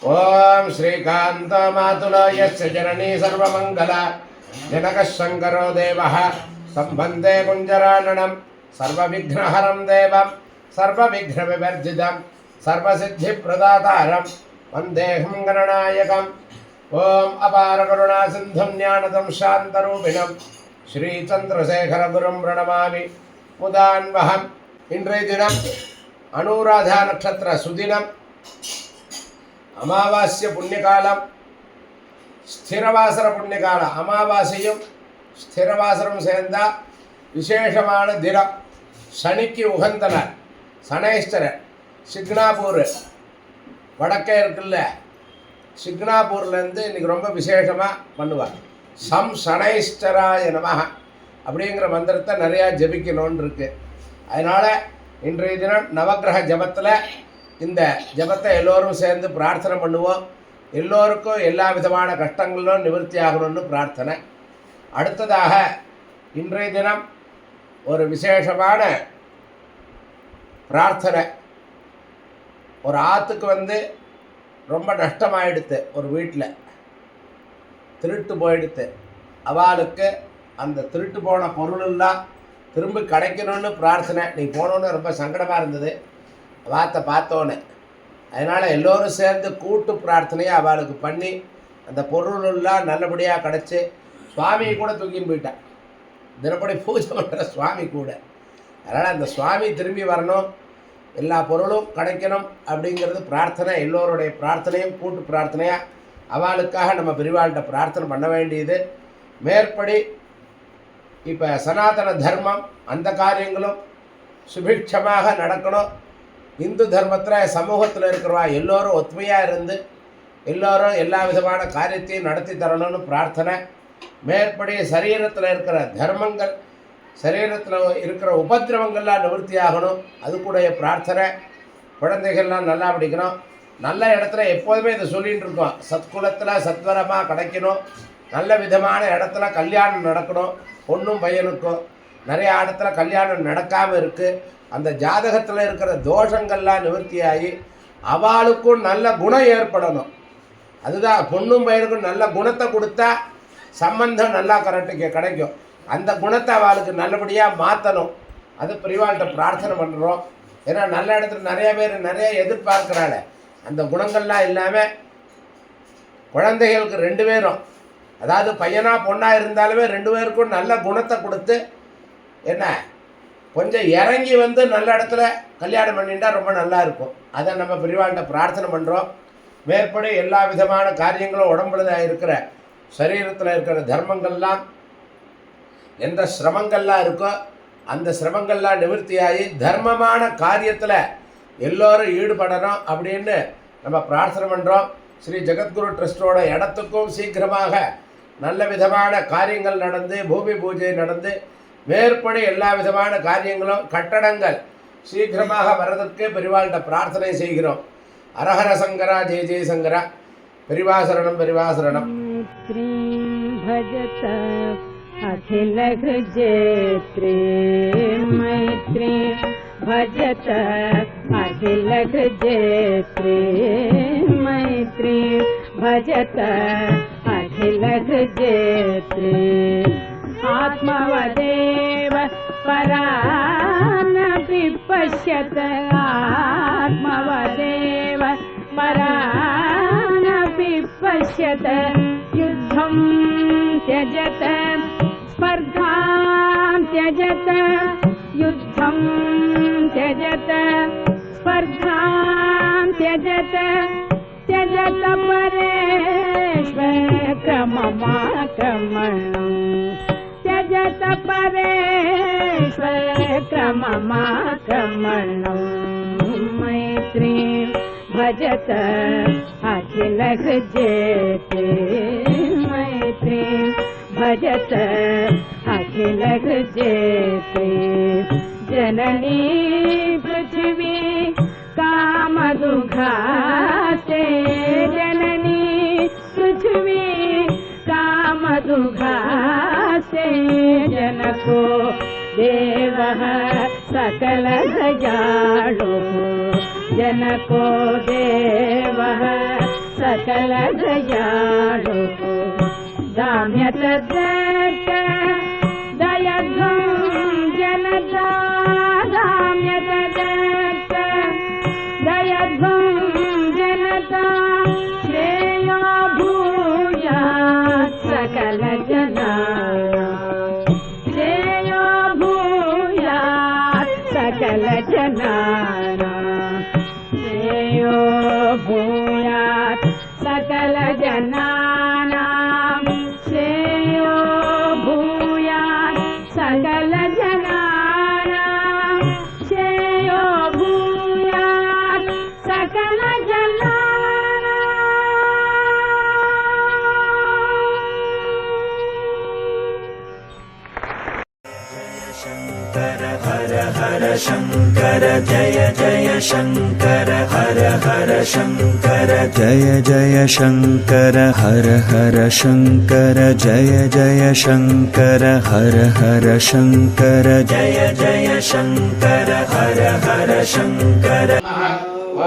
ओम श्रीकांत मातुलो यस्य जननी सर्वमंगल जनकः शंकरो देवः संबंधे कुंजराननं सर्वविघ्नहरं देवं सर्वविघ्नविवर्जितं सर्वसिद्धिप्रदातारं वन्देऽहं गणनायकम् ओम अपार करुणा सिंधुं ज्ञानदं शान्तरूपिणं श्रीचंद्रशेखरगुरुं प्रणमामि मुदान्वहम् इन्றைய தினம் अनुराधा नक्षत्र सुदिनं अमावास्य पुण्यकालम स्थिरवासर पुण्यकाल अमावास्यையும் ஸ்திரவாசரம் சேர்ந்தா விசேஷமான தினம் சனிக்கு உகந்த நாள் சனேஸ்வரர் சிக்னாபூர் வடக்கே இருக்குல்ல சிக்னாபூர்லேருந்து இன்றைக்கி ரொம்ப விசேஷமாக பண்ணுவாங்க சம் சனேஸ்வராய நமஹ அப்படிங்கிற மந்திரத்தை நிறையா ஜபிக்கணும்னு இருக்குது. அதனால் இன்றைய தினம் நவக்கிரக ஜபத்தில் இந்த ஜபத்தை எல்லோரும் சேர்ந்து பிரார்த்தனை பண்ணுவோம். எல்லோருக்கும் எல்லா விதமான கஷ்டங்களும் நிவர்த்தி ஆகணும்னு பிரார்த்தனை. அடுத்ததாக இன்றைய தினம் ஒரு விசேஷமான பிரார்த்தனை. ஒரு ஆற்றுக்கு ரொம்ப நஷ்டமாயிடுத்து, ஒரு வீட்டில் திருட்டு போயிடுத்து. அவளுக்கு அந்த திருட்டு போன பொருளெல்லாம் திரும்ப கிடைக்கணும்னு பிரார்த்தனை. நீ போனோன்னு ரொம்ப சங்கடமாக இருந்தது வார்த்தை பார்த்தோன்னே. அதனால் எல்லோரும் சேர்ந்து கூட்டு பிரார்த்தனையை அவளுக்கு பண்ணி அந்த பொருளெல்லாம் நல்லபடியாக கிடச்சி சுவாமியை கூட தூக்கின்னு போயிட்டான். தினப்படி பூஜை பண்ணுற சுவாமி கூட. அதனால் அந்த சுவாமி திரும்பி வரணும், எல்லா பொருளும் கிடைக்கணும் அப்படிங்கிறது பிரார்த்தனை. எல்லோருடைய பிரார்த்தனையும் கூட்டு பிரார்த்தனையாக அவளுக்காக நம்ம பெரியவாள்கிட்ட பிரார்த்தனை பண்ண வேண்டியது. மேற்படி இப்போ சனாதன தர்மம் அந்த காரியங்களும் சுபிட்சமாக நடக்கணும். இந்து தர்மத்தில் சமூகத்தில் இருக்கிறவா எல்லோரும் ஒத்துமையாக இருந்து எல்லோரும் எல்லா விதமான காரியத்தையும் நடத்தி தரணும்னு பிரார்த்தனை. மேற்படி சரீரத்தில் இருக்கிற தர்மங்கள், சரீரத்தில் இருக்கிற உபதிரவங்கள்லாம் நிவர்த்தி ஆகணும், அதுக்குடைய பிரார்த்தனை. குழந்தைகள்லாம் நல்லா படிக்கணும், நல்ல இடத்துல எப்போதுமே இதை சொல்லிகிட்டு இருக்கோம். சத்குலத்தில் சத்வரமாக கிடைக்கணும், நல்ல விதமான இடத்துல கல்யாணம் நடக்கணும். பொண்ணும் பையனுக்கும் நிறைய இடத்துல கல்யாணம் நடக்காமல் இருக்குது. அந்த ஜாதகத்தில் இருக்கிற தோஷங்கள்லாம் நிவர்த்தியாகி அவளுக்கும் நல்ல குணம் ஏற்படணும். அதுதான் பொண்ணும் பையனுக்கும் நல்ல குணத்தை கொடுத்தா சம்பந்தம் நல்லா கரெக்டுக்கு கிடைக்கும். அந்த குணத்தை அவளுக்கு நல்லபடியாக மாற்றணும். அது பெரியவாள்கிட்ட பிரார்த்தனை பண்ணுறோம். ஏன்னா நல்ல இடத்துல நிறைய பேர் நிறைய எதிர்பார்க்குறாள். அந்த குணங்கள்லாம் இல்லாமல் குழந்தைகளுக்கு ரெண்டு பேரும், அதாவது பையனா பொண்ணாக இருந்தாலுமே ரெண்டு பேருக்கும் நல்ல குணத்தை கொடுத்து என்ன கொஞ்சம் இறங்கி நல்ல இடத்துல கல்யாணம் பண்ணிட்டா ரொம்ப நல்லா இருக்கும். அதை நம்ம பெரியவாள்கிட்ட பிரார்த்தனை பண்ணுறோம். மேற்படி எல்லா விதமான காரியங்களும் உடம்புல இருக்கிற சரீரத்தில் இருக்கிற தர்மங்கள்லாம் எந்த சிரமங்கள்லாம் இருக்கோ அந்த சிரமங்கள்லாம் நிவர்த்தியாகி தர்மமான காரியத்தில் எல்லோரும் ஈடுபடணும் அப்படின்னு நம்ம பிரார்த்தனை பண்ணுறோம். ஸ்ரீ ஜெகத்குரு ட்ரஸ்டோட இடத்துக்கும் சீக்கிரமாக நல்ல விதமான காரியங்கள் நடந்து பூமி பூஜை நடந்து மேற்படி எல்லா விதமான காரியங்களும் கட்டடங்கள் சீக்கிரமாக வர்றதற்கு பெரிவாள்கிட்ட பிரார்த்தனை செய்கிறோம். அரஹர சங்கரா ஜெய ஜெய சங்கரா. பெரிவாசரணம் பெரிவாசரணம். भजत अखिल जेत्री मैत्री भजत अखिल जेत्री मैत्री भजत अखिल जेत्री आत्मवदेव परानपि पश्यत आत्मवदेव परानपि पश्यत युद्धं त्यजत स्पर्धां त्यजत युद्धं त्यजत स्पर्धां त्यजत त्यजत परेश्वर क्रममाक्रमणं त्यजत परेश्वर क्रममाक्रमणं मैत्री भजत अखिल जेते मैत्री भजत अखिल जेते जननी पृथ्वी कामदुघाते जननी पृथ्वी कामदुघाते जनको देवः सकल दयाळु जनको देवः सकल दयालु दाम्यतदत्त दयध्वं जनता दाम्यतदत्त दयध्वं जनता श्रेयो भूयात् सकल जनानां श्रेयो भूयात् सकल जनानां श्रेयो भूयात् सकल जनानां श्रेयो भूयात् सकल जनानां श्रेयो भूयात् सकल शंकर हर हर शंकर जय जय शंकर हर हर शंकर जय जय शंकर हर हर शंकर जय जय शंकर हर हर शंकर जय जय शंकर हर हर शंकर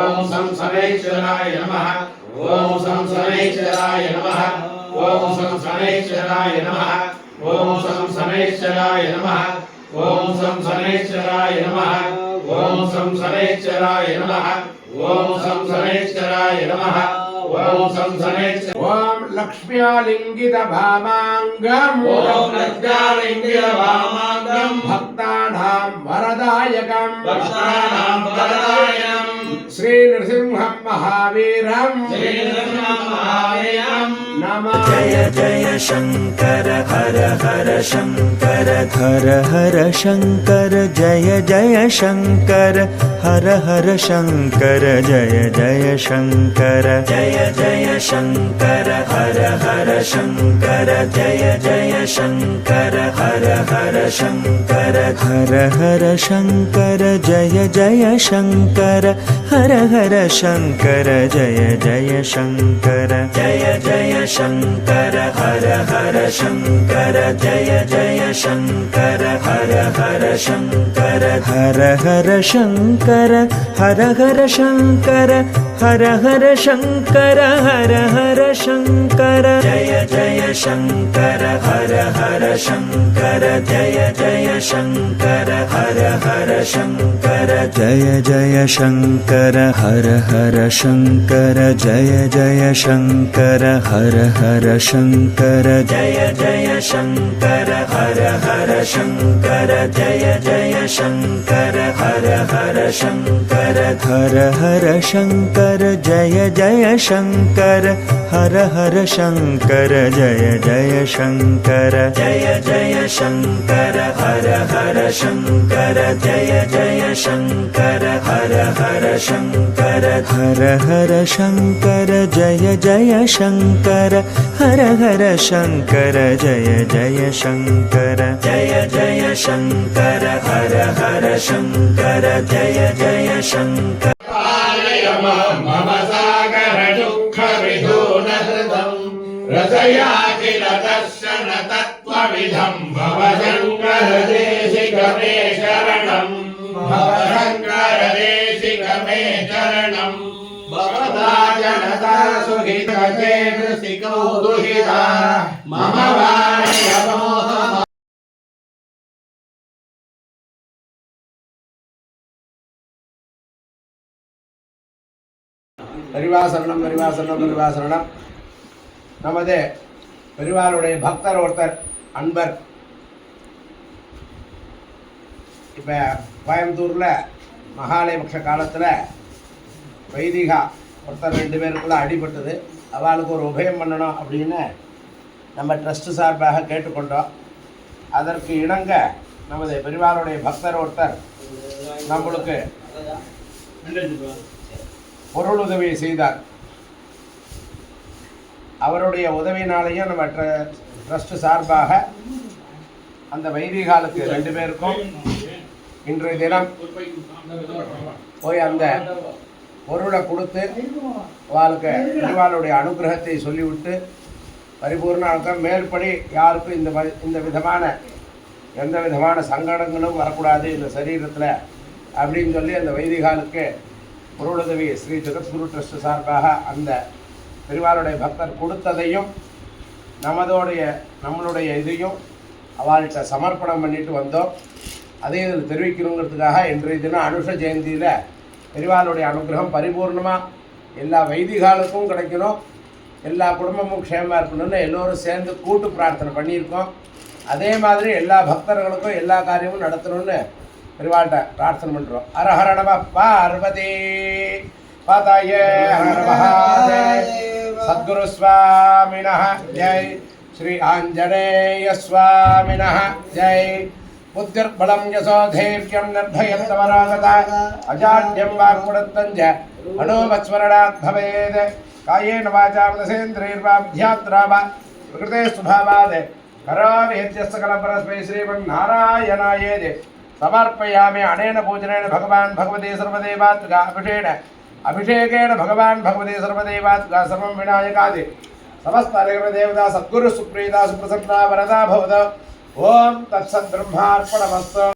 ओम सं सनेश्वराय नमः ओम सं सनेश्वराय नमः ओम सं सनेश्वराय नमः ओम सं सनेश्वराय नमः ओम सं सनेश्वराय नमः ओम सं सनेश्वराय नमः ओम सं सनेश्वराय नमः ओम सं सनेश्वर ओम लक्ष्म्यालिंगित भामांगम ओम लक्ष्म्यालिंगित भामांगम भक्तानां वरदायकं श्री नृसिंहं महावीरं नमः जय जय शंकर हर हर शंकर हर हर शंकर जय जय शंकर हर हर शंकर जय जय शंकर जय जय शंकर हर हर शंकर जय जय शंकर हर हर शंकर हर हर शंकर जय जय शंकर हर हर शंकर जय जय शंकर जय जय शंकर हर हर शंकर जय जय शंकर हर हर शंकर हर हर शंकर हर हर शंकर हर हर शंकर हर हर शंकर जय जय शंकर हर हर शंकर जय जय शंकर हर हर शंकर जय जय शंकर हर हर शंकर जय जय शंकर हर हर शंकर जय जय शंकर हर हर शंकर जय जय शंकर हर हर शंकर हर हर शंकर जय जय शंकर हर हर शंकर जय जय शंकर जय जय शंकर हर हर शंकर जय जय शंकर हर हर शंकर हर हर शंकर जय जय शंकर हर हर शंकर जय जय शंकर जय जय शंकर हर हर शंकर जय जय शंकर मम सागर दुःख विधूनहृदं रसयाखिल दर्शन तत्त्वविधं भवशङ्कर देशिक मे शरणं भवशङ्कर देशिक मे शरणं भवता जनता सुखितचेतसिको दुहिता मम वाणियमोह பரிவாசரணம் பரிவாசரணம் பரிவாசரணம். நமது பெரிவாளுடைய பக்தர் ஒருத்தர் அன்பர் இப்போ கோயம்புத்தூரில் மகாலயபக்ஷ காலத்தில் வைதிகா ஒருத்தர் 2 பேருக்குள்ள அடிபட்டது. அவளுக்கு ஒரு உபயம் பண்ணணும் அப்படின்னு நம்ம ட்ரஸ்ட்டு சார்பாக கேட்டுக்கொண்டோம். அதற்கு இணங்க நமது பெரிவாளுடைய பக்தர் ஒருத்தர் நம்மளுக்கு பொருள் உதவி செய்தார். அவருடைய உதவினாலேயும் நம்ம ட்ரஸ்ட் சார்பாக அந்த வைதிகாலுக்கு 2 பேருக்கும் இன்றைய தினம் போய் அந்த பொருளை கொடுத்து அவளுக்கு பெரிவாளுடைய அனுகிரகத்தை சொல்லிவிட்டு பரிபூர்ண அனுகிரகம் மேல்படி யாருக்கும் இந்த விதமான எந்த விதமான சங்கடங்களும் வரக்கூடாது இந்த சரீரத்தில் அப்படின்னு சொல்லி அந்த வைதிகாலுக்கு பொருளுதவி ஸ்ரீ ஜெகத்குரு ட்ரஸ்ட் சார்பாக அந்த பெரியவாளுடைய பக்தர் கொடுத்ததையும் நம்மளுடைய இதையும் அவள்கிட்ட சமர்ப்பணம் பண்ணிட்டு வந்தோம். அதே இதில் தெரிவிக்கணுங்கிறதுக்காக இன்றைய தினம் அனுஷ ஜெயந்தியில் பெரியவாளுடைய அனுகிரகம் பரிபூர்ணமாக எல்லா வைதிகாலுக்கும் கிடைக்கணும், எல்லா குடும்பமும் க்ஷேமமாக இருக்கணும்னு எல்லோரும் சேர்ந்து கூட்டு பிரார்த்தனை பண்ணியிருக்கோம். அதே மாதிரி எல்லா பக்தர்களுக்கும் எல்லா காரியமும் நடத்தணும்னு பெரியவாள்கிட்ட பிரார்த்தனை பண்ணுறோம். ஹர நம பார்வதி பதயே ஹர மகாதேவ. சத்குரு சுவாமினஹ ஜெய். ஸ்ரீ ஆஞ்சநேய சுவாமினஹ ஜெய். புத்திர்பலம் யசோதேர்யம் நிர்பயம் தவராகத அஜாட்யம் வாக்புடத்தஞ்ச மனோமஸ்மரணாத் பவேத். காயேன வாசா மனசேந்திரியர்வாப்த்யாத்ரா வா பிரகிருதே சுபாவாத் கரோமி யத்யஸ்ய கலபரஸ்மை ஸ்ரீமன்னாராயணாயேதி समर्पयामि. अनेन पूजनेन भगवान् भगवते सर्वदेवात्मका अभिषेकेण भगवान् भगवते सर्वदेवात्मका सर्वं विनायकादि समस्त देवता सद्गुरु सुप्रीता सुप्रसन्ना वरदा भवतु. ओम तत्सत् ब्रह्मार्पणमस्तु.